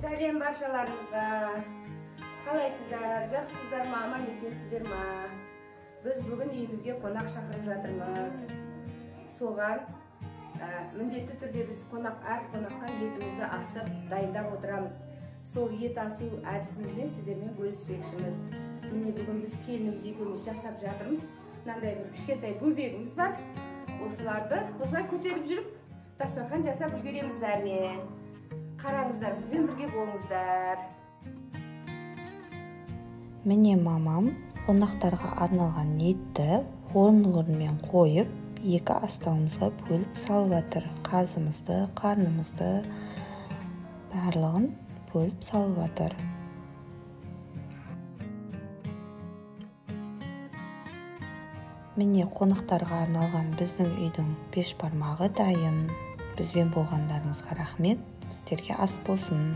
Сәлем баршаларыңызға. Қалайсыздар? Жақсыздар ма? Аман есенсіздер ма? Біз бүгін үйімізге қонақ шақырып жатырмыз. Соған міндетті түрде біз әр қонаққа етімізді асып дайындап отырамыз. Сол ет асу әдісімізбен сіздермен бөліспекшіміз. Міне бүгін біз келініміз екеуміз жасап жатырмыз. Мынандай бір кішкентай бөбегіміз бар. Осыларды осылай көтеріп жүріп, дастархан жасап үлгереміз бәріне. Қараңыздар, бізбен бірге болыңыздар. Міне мамам қонақтарға арналған етті орын-орынмен қойып, екі астауымызға бөліп салып жатыр. Қазымызды, қарнымызды барлығын бөліп салып жатыр. Міне қонақтарға арналған біздің үйдің бешбармағы дайын. Бізбен болғандарыңызға рахмет. Сіздерге ас болсын.